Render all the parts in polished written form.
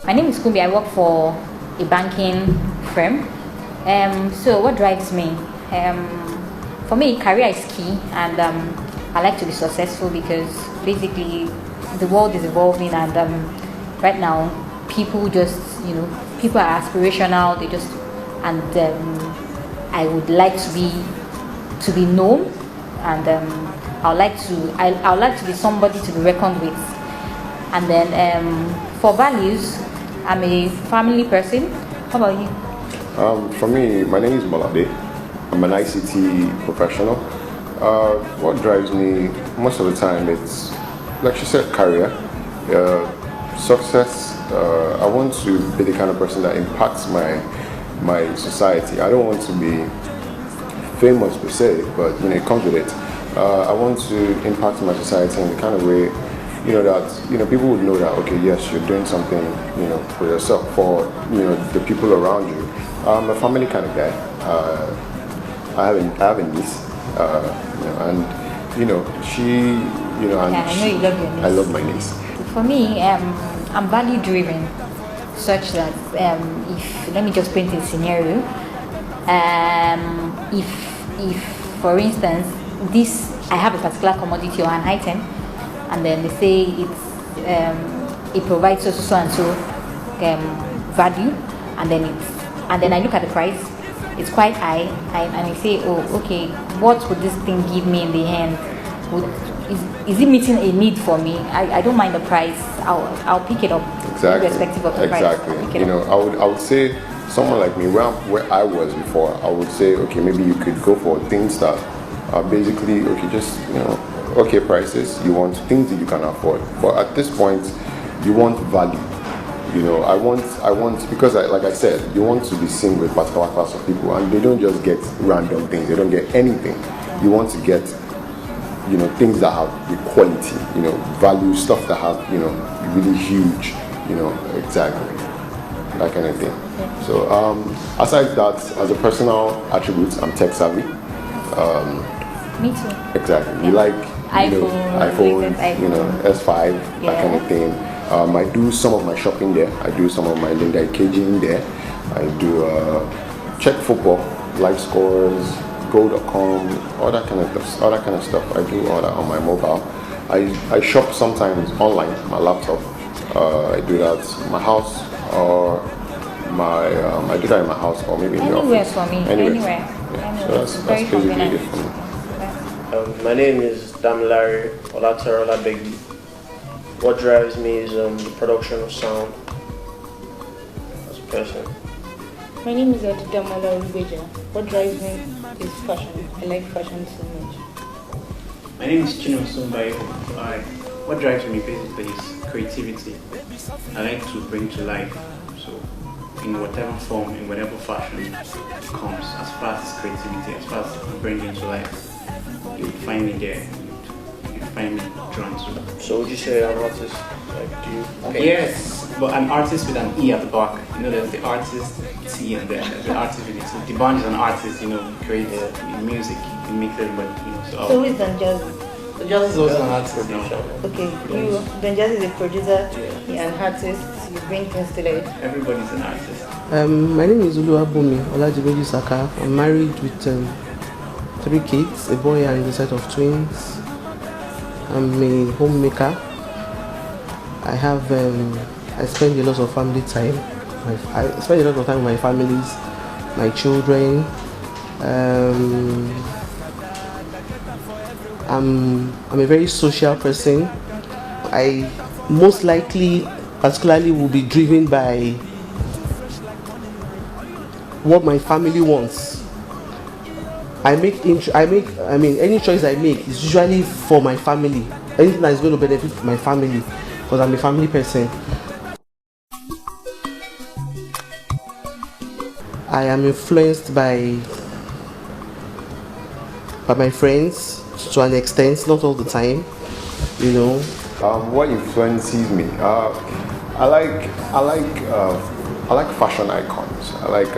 My name is Kumbi. I work for a banking firm. So what drives me? For me, career is key, and I like to be successful because basically the world is evolving, and right now people just people are aspirational. They just and I would like to be known, and I would like to be somebody to be reckoned with. And then for values, I'm a family person. How about you? For me, my name is Malade. I'm an ICT professional. What drives me most of the time, it's like she said, career, success. I want to be the kind of person that impacts my society. I don't want to be famous per se, but it comes with it. I want to impact my society in the kind of way that people would know that, okay, yes, you're doing something for yourself, for the people around you. I'm a family kind of guy. I have a niece, and she, and Yeah, I know you love your niece. I love my niece. For me, I'm value driven, such that if let me just paint a scenario. If for instance this I have a particular commodity or an item, and then they say it provides so and so value, and then I look at the price, it's quite high, and I say, oh, okay, what would this thing give me in the end? Is it meeting a need for me? I don't mind the price. I'll pick it up. Exactly. Irrespective of the price. Exactly. I'll pick it up. I would say someone like me, where I was before, I would say, okay, maybe you could go for things that are basically okay, just okay prices. You want things that you can afford, but at this point, you want value. I want because like I said, you want to be seen with a particular class of people, and they don't just get random things. They don't get anything. You want to get things that have the quality, value, stuff that have really huge, exactly that kind of thing. So aside that, as a personal attribute, I'm tech savvy. Me too. Exactly. You like iPhone, S5, that kind of thing. I do some of my shopping there. I do some of my Linda KG in there. I do check football, live scores, go.com, all that kind of stuff. I do all that on my mobile. I shop sometimes online, my laptop. I do that in my house, or I do that in my house, or maybe in the office. For me. Anywhere. Yeah. So that's basically it for me. My name is Damilare Olaterola Begi. What drives me is the production of sound as a person. My name is Odidamola Ubeja. What drives me is fashion. I like fashion so much. My name is Chino Sumbai. What drives me basically is creativity. I like to bring to life, so in whatever form, in whatever fashion it comes, as far as creativity, as far as bringing to life, you'll find me there. You'll find me drawn to. So would you say I'm an artist? Like, do you? Okay. Yes, but an artist with an E at the back. There's the artist T and there's the artist with it. So Devon is an artist, creates music, he makes everybody, So who is Don Jazzy? The Jazz is also an artist. Okay, Don Jazzy is a producer, you're an artist, you bring things to life. Everybody's an artist. My name is Uluwabumi Olajimeji Saka. I'm married with 3 kids, a boy and a set of twins. I'm a homemaker. I spend a lot of family time. I spend a lot of time with my families, my children. I'm a very social person. I most likely, particularly, will be driven by what my family wants. Any choice I make is usually for my family. Anything that is going to benefit my family, because I'm a family person. I am influenced by my friends to an extent, not all the time, What influences me? I like fashion icons. I like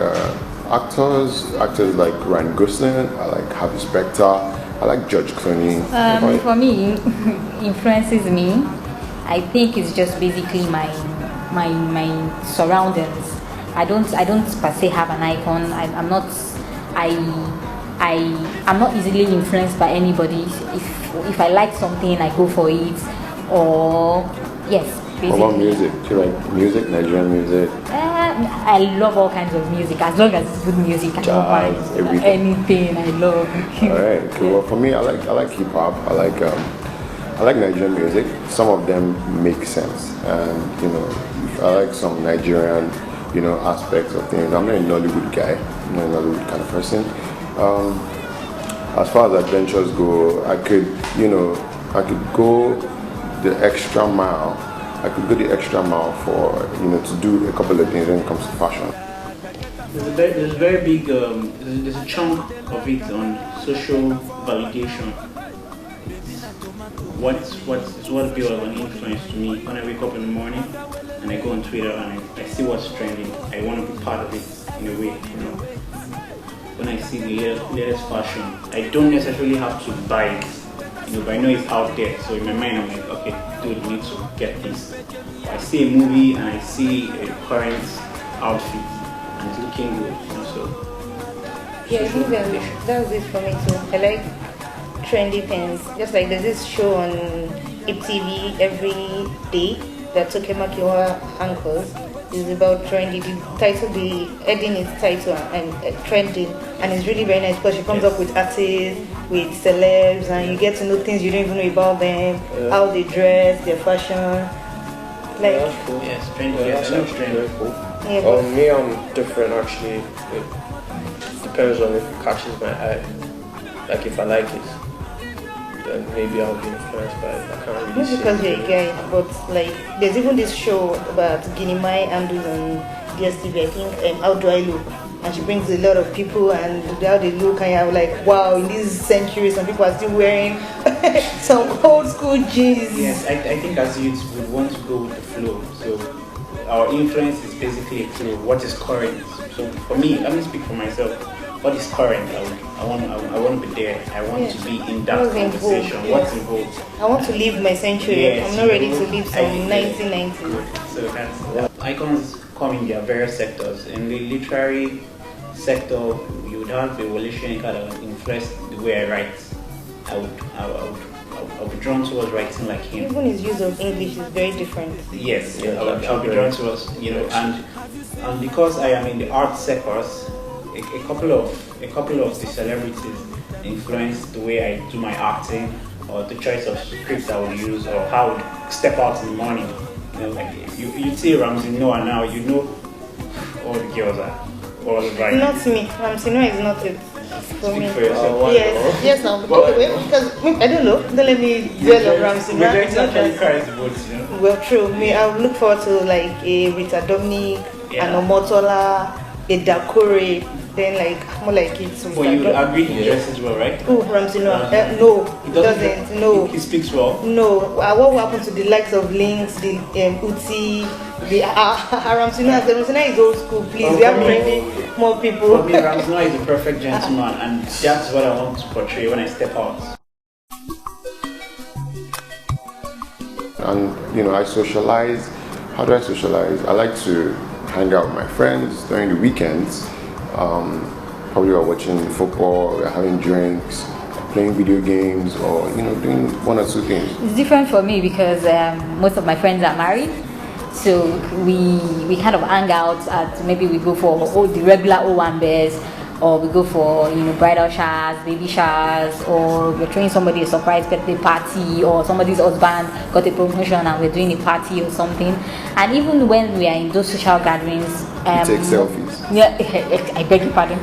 actors like Ryan Gosling. I like Harvey Specter. I like George Clooney. For me, influences me. I think it's just basically my surroundings. I don't per se have an icon. I'm not I'm not easily influenced by anybody. If I like something, I go for it. Or yes, basically. What about music? Do you like music, Nigerian music? I love all kinds of music. As long as it's good music, I don't mind anything. I love. All right, cool. Well, for me, I like hip hop. I like Nigerian music. Some of them make sense, and I like some Nigerian aspects of things. I'm not a Nollywood guy. I'm not a Nollywood kind of person. As far as adventures go, I could go the extra mile. I could go the extra mile for to do a couple of things when it comes to fashion. There's a very big, there's a chunk of it on social validation. It's what builds an influence to me. When I wake up in the morning and I go on Twitter and I see what's trending, I want to be part of it in a way. When I see the latest fashion, I don't necessarily have to buy it, but I know it's out there. So in my mind, I'm like, okay, dude, you need to get this. I see a movie and I see a current outfit and it's looking good, so. Yeah, I think that was it for me too. I like trendy things. Just like there's this show on IPTV every day that Toke Makiwa anchors. It's about trendy. The heading is title and trending, and it's really very nice because she comes up with artists, with celebs, and you get to know things you don't even know about them, how they dress, their fashion. Like, yeah, that's cool. Yes, trendy. Yeah, that's Yes, actually very cool. Yeah, Me, I'm different actually. It depends on if it catches my eye. Like if I like it, then maybe I'll be influenced by it. I can't really not see because you're it. a guy, but like there's even this show about Guinea handles on DSTV. I think How Do I Look? And she brings a lot of people and how they look, and you're like, wow, in this century, some people are still wearing some old school jeans. Yes, I think as youths we want to go with the flow. So our influence is basically a flow. What is current? So for me, let me speak for myself. What is current? I want to be there. I want to be in that What's in vogue? conversation. What's involved? I want to live my century. Yes, I'm not ready to you live I- some 1990s. Good. So that's icons come in their various sectors. In the literary sector, you would have a Wole Soyinka that would influence the way I write. I would be drawn towards writing like him. Even his use of English is very different. Yes, Yeah, I'll be drawn to us, and because I am in the art sectors, a couple of the celebrities influence the way I do my acting, or the choice of scripts I would use, or how I would step out in the morning. Like you see Ramsey Noah now, all the girls are all right. Not me. Ramsey Noah is not it for me. Speak for yourself. Yes, now because I don't know. Don't let me dwell on Ramsey Noah. Majority It's not actually that- carries the votes, Well, true. Me, I would look forward to like a Rita Dominic, Yeah. an Omotola, a Dakore, then like more like it's. But you agree he dresses well, right? Oh, Ramsey Noah. No, He he doesn't. No. He speaks well. No, what will happen to the likes of Lynx, the Uti, the Ramsey Noah? Ramsey Noah is old school, please. We have training more For people. me, Ramsey Noah is a perfect gentleman, and that's what I want to portray when I step out. And I socialize. How do I socialize? I like to hang out with my friends during the weekends. Probably we're watching football, we're having drinks, playing video games, or doing one or two things. It's different for me because most of my friends are married, so we kind of hang out at, maybe we go for the regular Owambes, or we go for bridal showers, baby showers, or we're throwing somebody a surprise birthday party, or somebody's husband got a promotion and we're doing a party or something. And even when we are in those social gatherings, You take selfies. yeah, I beg your pardon.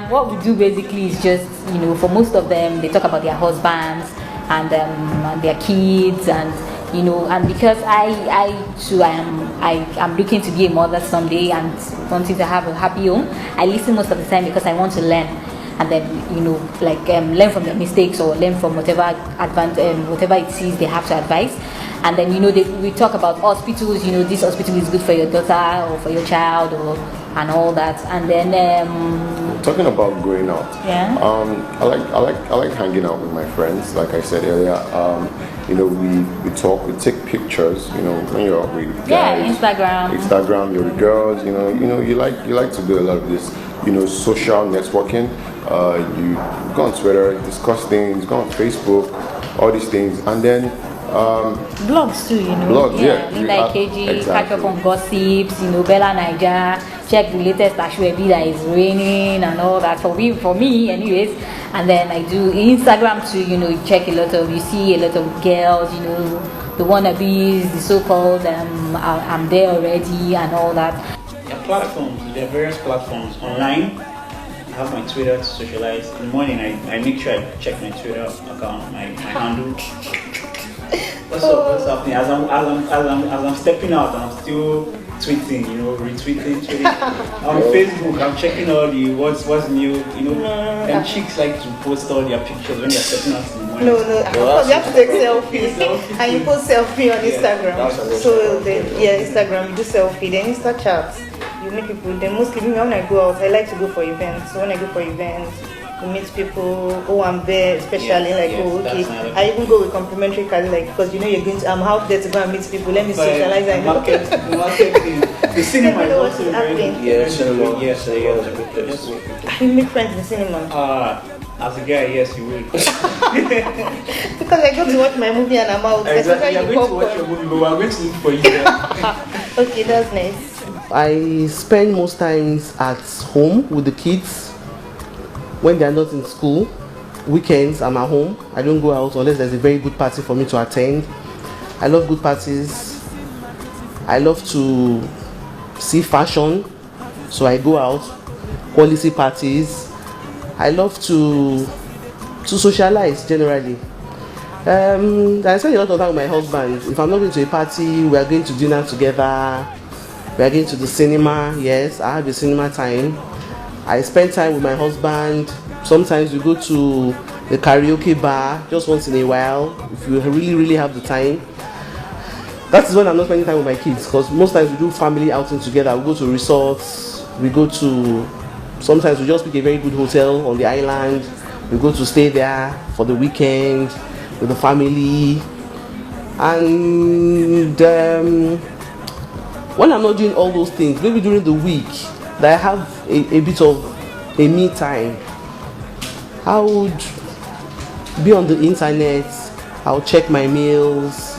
What we do basically is just, for most of them, they talk about their husbands and their kids, and and because I too I'm looking to be a mother someday and wanting to have a happy home, I listen most of the time because I want to learn, and then learn from their mistakes, or learn from whatever it is they have to advise. And then we talk about hospitals. This hospital is good for your daughter or for your child, and all that. And then talking about going out. Yeah. I like hanging out with my friends. Like I said earlier, we talk, we take pictures. When you're out with guys, Instagram, you're with girls. You like to do a lot of this. Social networking. You go on Twitter, discuss things. Go on Facebook, all these things, and then blogs too. Blogs, yeah. Linda KG, exactly. catch up on gossips. Bella Niger, check the latest Ashwebi that is raining and all that. For me, anyways. And then I do Instagram too. You check you see a lot of girls. The wannabes, the so-called I'm there already and all that. Platforms, there are various platforms online. I have my Twitter to socialize. In the morning, I make sure I check my Twitter account, my handle. What's happening? As I'm stepping out, I'm still tweeting, retweeting, tweeting. On Facebook, I'm checking all the what's new, and chicks like to post all their pictures when they're stepping out in the morning. No, of course you have to take selfies. And you post selfie on Instagram. So Instagram, you do selfie, then Insta chat. You meet people. Then mostly when I go out, I like to go for events. So when I go for events, you meet people. I'm there, especially okay. I even go with complimentary cards, because you're going to. I'm out there to go and meet people. Let me socialize and the cinema is also happening. Yes. You make friends in the cinema. As a guy, yes, you will. Because I go to watch my movie and I'm out. Exactly. You're going to watch your movie, but we're going to look for you there. Okay, that's nice. I spend most times at home with the kids when they are not in school. Weekends, I'm at home. I don't go out unless there's a very good party for me to attend. I love good parties. I love to see fashion, so I go out. Quality parties. I love to socialize generally. I spend a lot of time with my husband. If I'm not going to a party, we are going to dinner together. We are going to the cinema. Yes, I have a cinema time. I spend time with my husband. Sometimes we go to the karaoke bar just once in a while if you really, really have the time. That is when I'm not spending time with my kids, because most times we do family outing together. We go to resorts. Sometimes we just pick a very good hotel on the island. We go to stay there for the weekend with the family. And when I'm not doing all those things, maybe during the week that I have a bit of a me time, I would be on the internet. I'll check my mails.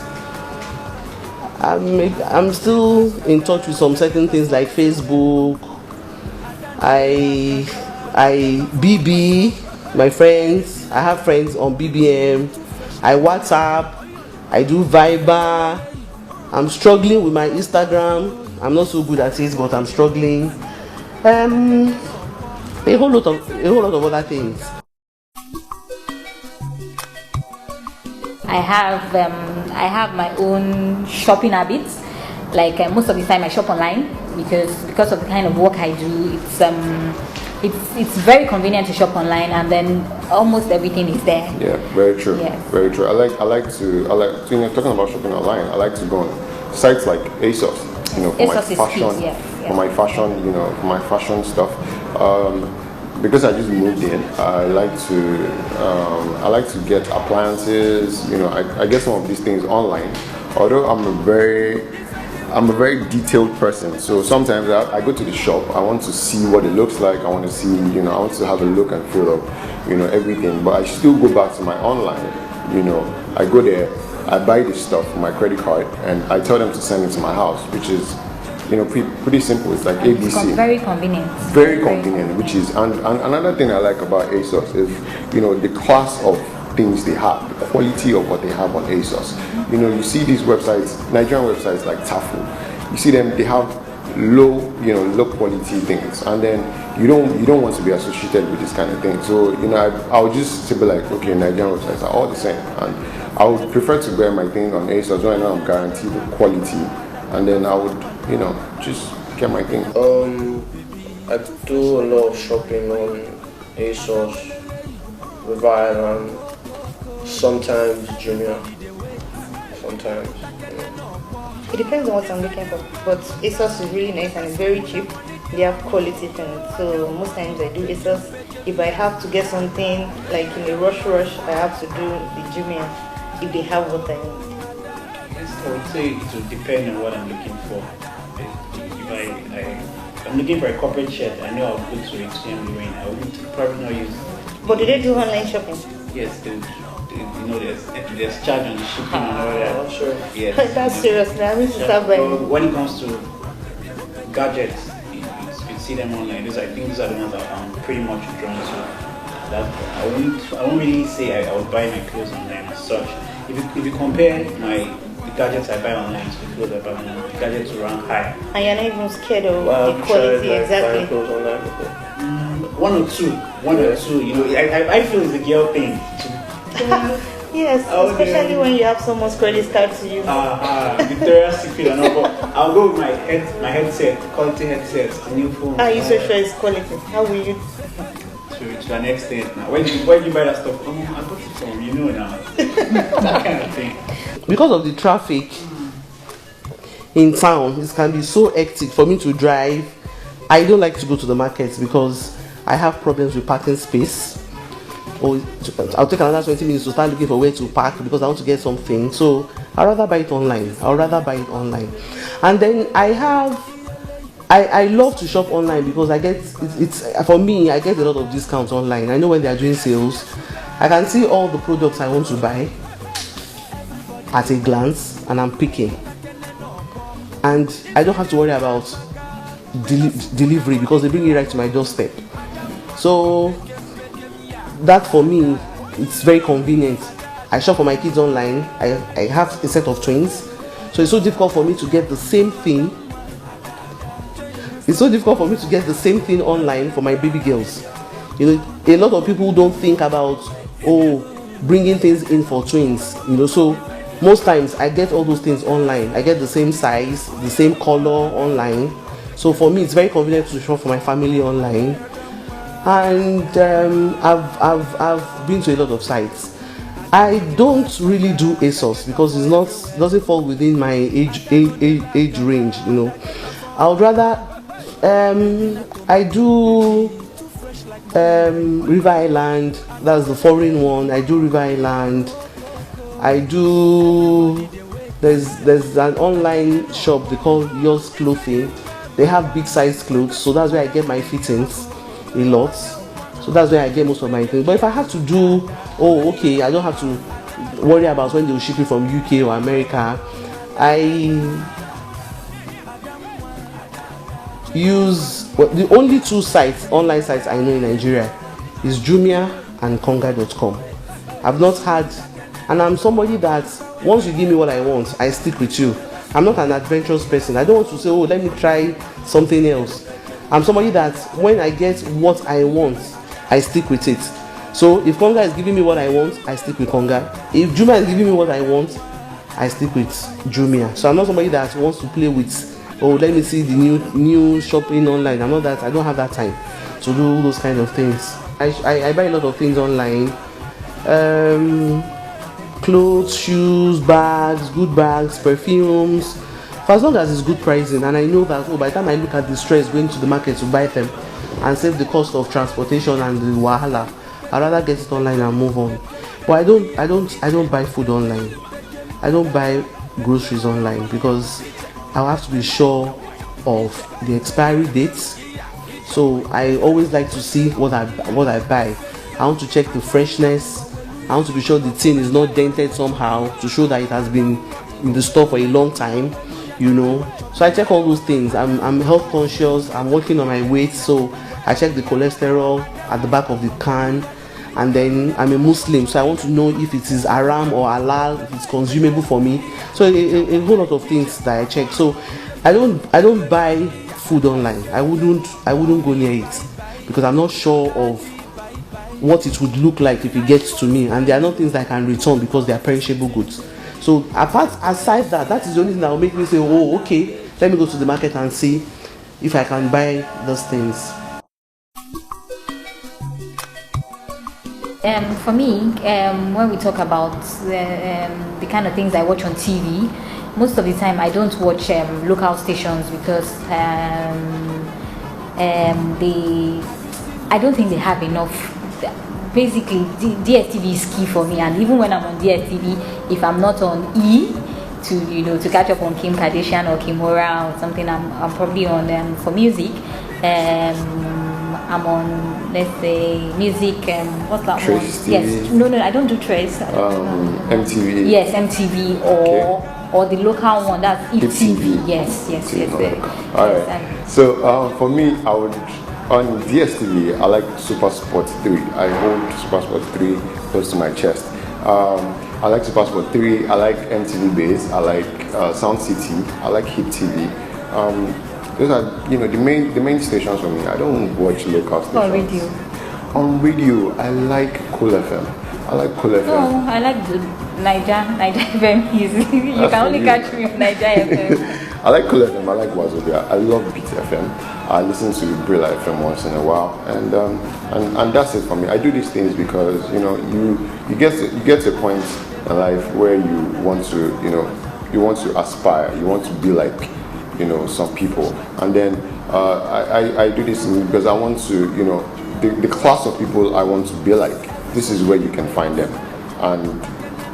I'm still in touch with some certain things like Facebook. I BB my friends. I have friends on BBM. I WhatsApp. I do Viber. I'm struggling with my Instagram. I'm not so good at it, but I'm struggling. A whole lot of other things. I have my own shopping habits. Like most of the time, I shop online because of the kind of work I do. It's very convenient to shop online, and then almost everything is there. Yeah, very true. Yes. Very true. I like to talking about shopping online. I like to go on sites like ASOS. For my fashion, for my fashion, for my fashion stuff. Because I just moved in, I like to get appliances. I get some of these things online. Although I'm a very detailed person, so sometimes I go to the shop. I want to see what it looks like. I want to see, I want to have a look and feel of, everything. But I still go back to my online. I go there, I buy this stuff with my credit card, and I tell them to send it to my house, which is, pretty simple. It's like ABC. Very convenient. Very convenient, which is, and another thing I like about ASOS is, the class of things they have, the quality of what they have on ASOS. You see these websites, Nigerian websites like Tafu. You see them; they have low quality things, and then you don't want to be associated with this kind of thing. So I'll just be like, okay, Nigerian websites are all the same, and I would prefer to wear my thing on ASOS when I know I'm guaranteed the quality, and then I would just get my thing. I do a lot of shopping on ASOS, Revile, and sometimes Jumia. sometimes. It depends on what I'm looking for. But ASOS is really nice and it's very cheap. They have quality things. So most times I do ASOS. If I have to get something like in a rush, I have to do the Jumia if they have what I need. I would say it will depend on what I'm looking for. If I'm looking for a corporate shirt, I know I'll go to HM Lorraine. I would probably not use. But do they do online shopping? Yes, there's charge on the shipping and all that. I'm sure. Yes. That's serious. I need to start buying. But when it comes to gadgets, you see them online. I think these are the ones that I'm pretty much drawn to. I won't really say I would buy my clothes online as such. If you compare the gadgets I buy online to the clothes I buy online, the gadgets will rank high. And you're not even scared of Well, the quality exactly. buying clothes online before. One or two. I feel it's a girl thing. Yes, especially when you have someone's credit card to use. Victoria's Secret and all, but I'll go with my headset, quality headset, new phone. Are you so sure it's quality? How will you? To an extent now. When you buy that stuff, I bought it from now. That kind of thing. Because of the traffic in town, it can be so hectic for me to drive. I don't like to go to the markets because I have problems with parking space. Or I'll take another 20 minutes to start looking for where to park because I want to get something. So I'd rather buy it online. And then I love to shop online because I get for me, I get a lot of discounts online. I know when they are doing sales. I can see all the products I want to buy at a glance and I'm picking. And I don't have to worry about delivery because they bring it right to my doorstep. So that for me, it's very convenient. I shop for my kids online. I have a set of twins. So it's so difficult for me to get the same thing. It's so difficult for me to get the same thing online for my baby girls. A lot of people don't think about bringing things in for twins. So most times I get all those things online. I get the same size, the same color online. So for me, it's very convenient to shop for my family online. And I've been to a lot of sites. I don't really do ASOS because it doesn't fall within my age range. I would rather I do River Island. That's the foreign one. I do River Island. I do. There's an online shop they call Yours Clothing. They have big size clothes, so that's where I get my fittings a lot. So that's where I get most of my things. But if I have to do, I don't have to worry about when they will ship it from UK or America. I use the only two online sites I know in Nigeria is Jumia and Konga.com. I've not had, and I'm somebody that once you give me what I want, I stick with you. I'm not an adventurous person. I don't want to say, let me try something else. I'm somebody that when I get what I want, I stick with it. So if Konga is giving me what I want, I stick with Konga. If Jumia is giving me what I want, I stick with Jumia. So I'm not somebody that wants to play with, let me see the new shopping online. I'm not that. I don't have that time to do those kind of things. I buy a lot of things online. Clothes, shoes, bags, good bags, perfumes, for as long as it's good pricing. And I know that by the time I look at the stress going to the market to buy them and save the cost of transportation and the wahala, I'd rather get it online and move on. But I don't buy food online. I don't buy groceries online because I'll have to be sure of the expiry dates. So I always like to see what I buy. I want to check the freshness. I want to be sure the tin is not dented somehow to show that it has been in the store for a long time, So I check all those things. I'm health conscious. I'm working on my weight, so I check the cholesterol at the back of the can. And then I'm a Muslim, so I want to know if it is haram or halal, if it's consumable for me. So a whole lot of things that I check. So I don't buy food online. I wouldn't go near it because I'm not sure of what it would look like if it gets to me, and there are not things that I can return because they are perishable goods. So aside that is the only thing that will make me say, let me go to the market and see if I can buy those things. For me, when we talk about the kind of things I watch on TV, most of the time I don't watch local stations because I don't think they have enough. Basically, DSTV is key for me, and even when I'm on DSTV, if I'm not on E to catch up on Kim Kardashian or Kimura or something, I'm probably on for music. I'm on, let's say, music. What's that Trace one? TV. Yes, no, I don't do Trace. MTV. Yes, MTV or the local one. That's ETV. Yes. All right. So for me, I would on DSTV. I like Super Sport 3. I hold Super Sport 3 close to my chest. I like Super Sport 3. I like MTV Base. I like Sound City. I like Hit TV. Those are the main stations for me. I don't watch local stations. On radio. On radio, I like Cool FM. I like Cool FM. No, I like the Niger FM music. You can only catch me on Niger FM. I like Cool FM. I like Wazobia. I love Beat FM. I listen to Brilla FM once in a while, and that's it for me. I do these things because you get to a point in life where you want to aspire. You want to be like some people, and then I do this because I want to the class of people I want to be like. This is where you can find them, and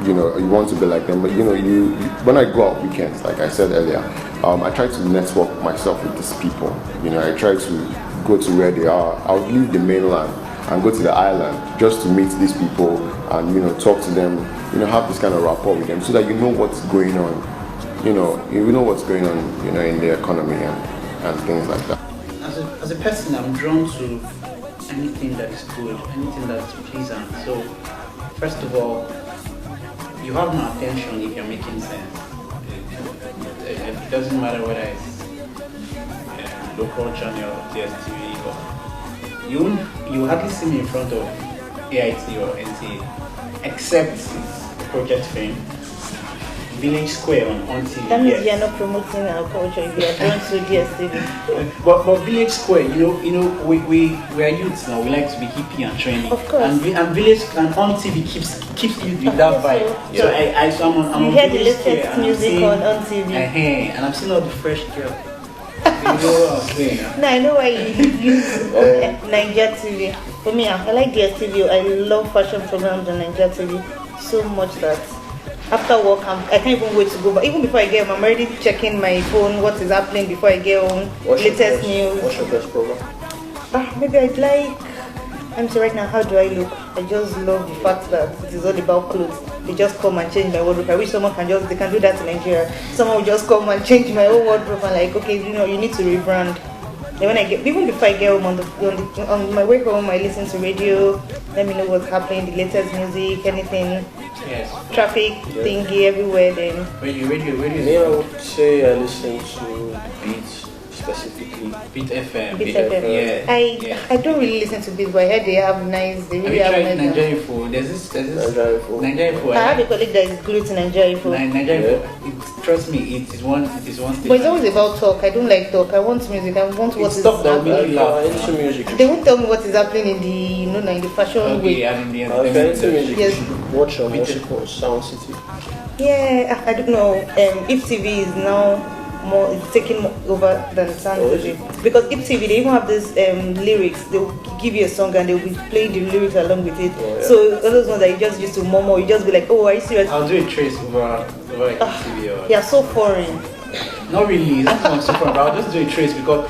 you want to be like them. But you when I go out weekends, like I said earlier, I try to network myself with these people. I try to go to where they are. I'll leave the mainland and go to the island just to meet these people and talk to them. Have this kind of rapport with them so that you know what's going on. You know what's going on. In the economy and things like that. As a person, I'm drawn to anything that is good, anything that's pleasant. So, first of all, you have my attention if you're making sense. It doesn't matter whether it's local channel, DSTV, or you hardly see me in front of AIT or NTA, except Project Fame. Village Square on TV. That means you're not promoting our culture if you are drawn to DSTV. But Village Square, we are youths now. We like to be hippie and trendy. Of course. And Village and on TV keeps you with that vibe. So I'm you on hear the Village latest Square music on TV. And I'm seeing all the fresh girls. You know what I'm saying? No, I know why you use Niger TV. For me, I like DSTV. I love fashion programs on Niger TV so much that after work, I can't even wait to go. But even before I get home, I'm already checking my phone, what is happening before I get home. Latest news. What's your best program? Maybe I'd like. I'm saying right now, how do I look? I just love the fact that it is all about clothes. They just come and change my wardrobe. I wish someone can do that in Nigeria. Someone will just come and change my whole wardrobe and like, okay, you need to rebrand. Then even before I get home on my way home, I listen to radio. Let me know what's happening, the latest music, anything. Yes. Traffic thingy everywhere. Then Radio. Me, I would say I listen to Beats specifically. Beat FM. Beat FM. I don't really listen to Beats, but I heard they have nice. They really have tried nice. Nigeria Info? There's this Nigeria Info. I have a colleague that is glued to Nigeria Info. Nigeria Info. Trust me, it is one station. But it's always about talk. I don't like talk. I want music. I want what is happening. Into music. They won't tell me what is happening in the in the fashion way. And in the If you're into music, Yes. you should watch what's it called, Sound City. Yeah, I don't know. If TV is now it's taking over than Sound City because If TV they even have this lyrics. They'll give you a song and they'll be playing the lyrics along with it. So all those ones that you just used to murmur, you just be like, oh, are you serious? I'll do a trace over TV. Yeah, so foreign. Not really, it's not super, but I'll just do a trace because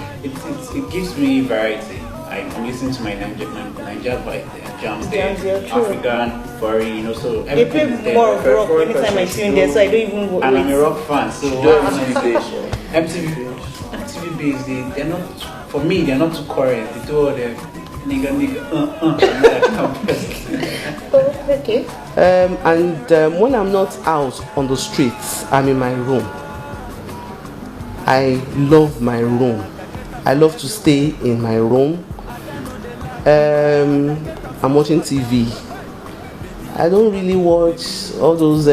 it gives me variety. I'm listening to my Niger jams there, African, foreign, so they play everything is more of there. rock anytime I tune there, so I don't even wait. And I'm a rock fan, so MTV Base, they're not, for me, they're not too current. They do all the nigga, Oh, okay. And when I'm not out on the streets, I'm in my room. I love my room. I love to stay in my room. I'm watching TV. I don't really watch all those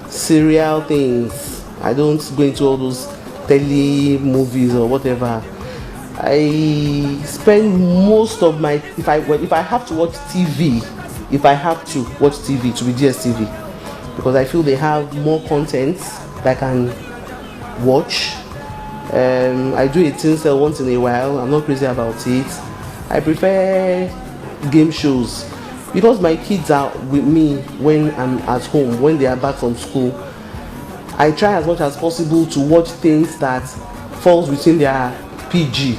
serial things. I don't go into all those tele movies or whatever. I spend most of my, if I have to watch TV, to be DSTV, because I feel they have more content that I can watch. I do a tinsel once in a while. I'm not crazy about it. I prefer game shows because my kids are with me when I'm at home. When they are back from school, I try as much as possible to watch things that falls within their PG.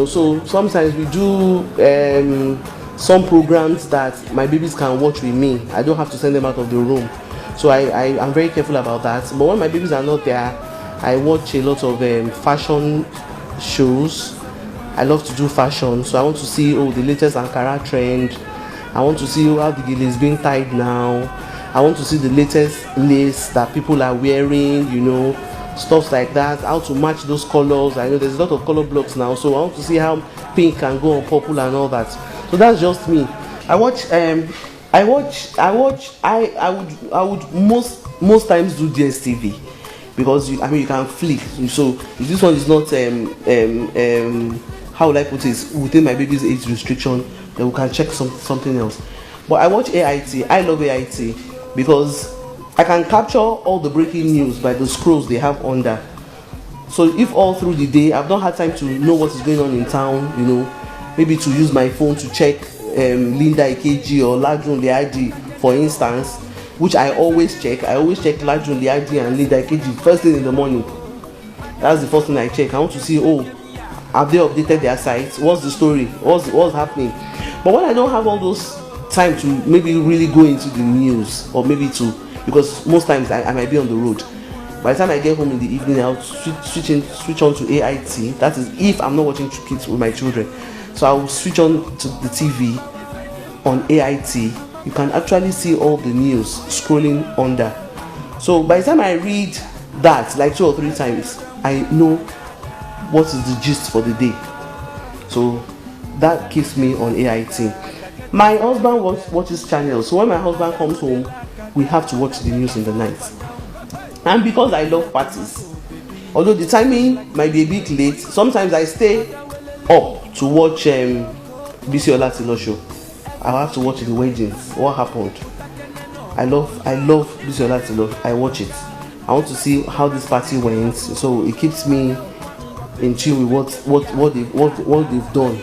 So sometimes we do some programs that my babies can watch with me. I don't have to send them out of the room. So I'm very careful about that. But when my babies are not there, I watch a lot of fashion shows. I love to do fashion. So I want to see the latest Ankara trend. I want to see how the gele is being tied now. I want to see the latest lace that people are wearing, stuff like that, how to match those colors. I know there's a lot of color blocks now, so I want to see how pink can go on purple and all that. So that's just me. I would most times do DSTV because you can flick. So if this one is not how would I put it, within my baby's age restriction, then we can check something else. But I watch AIT. I love AIT because I can capture all the breaking news by the scrolls they have under. So if all through the day I've not had time to know what is going on in town, maybe to use my phone to check Linda Ikeji or Ladrun Liadi, for instance, which I always check. I always check Ladrun Liadi and Linda Ikeji first thing in the morning. That's the first thing I check. I want to see, have they updated their sites? What's the story? What's happening? But when I don't have all those time to maybe really go into the news, or maybe because most times I might be on the road. By the time I get home in the evening, I'll switch on to AIT. That is if I'm not watching kids with my children. So I'll switch on to the TV on AIT. You can actually see all the news scrolling under. So by the time I read that like 2 or 3 times, I know what is the gist for the day. So that keeps me on AIT. My husband watches channels. So when my husband comes home, we have to watch the news in the night. And because I love parties, although the timing might be a bit late, sometimes I stay up to watch Bisi Olatilo show. I have to watch the weddings. What happened? I love Bisi Olatilo. I watch it. I want to see how this party went. So it keeps me in tune with what they've done,